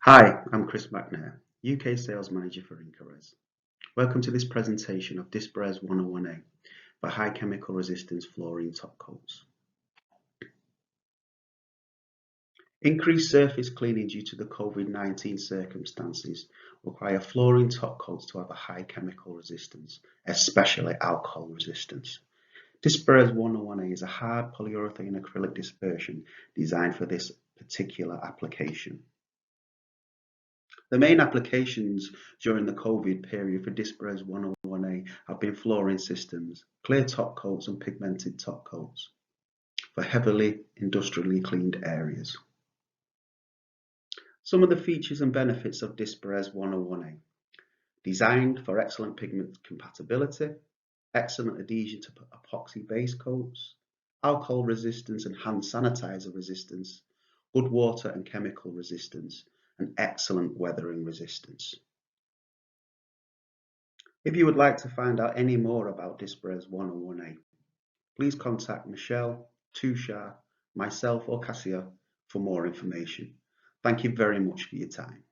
Hi, I'm Chris McNair, UK Sales Manager for Dispurez. Welcome to this presentation of Dispurez 101A for high chemical resistance fluorine top coats. Increased surface cleaning due to the COVID-19 circumstances require fluorine top coats to have a high chemical resistance, especially alcohol resistance. Dispurez 101A is a hard polyurethane acrylic dispersion designed for this particular application. The main applications during the COVID period for Dispurez 101A have been flooring systems, clear top coats and pigmented top coats for heavily industrially cleaned areas. Some of the features and benefits of Dispurez 101A: designed for excellent pigment compatibility, excellent adhesion to epoxy base coats, alcohol resistance and hand sanitizer resistance, good water and chemical resistance, and excellent weathering resistance. If you would like to find out any more about Dispurez 101A, please contact Michelle, Tushar, myself or Cassia for more information. Thank you very much for your time.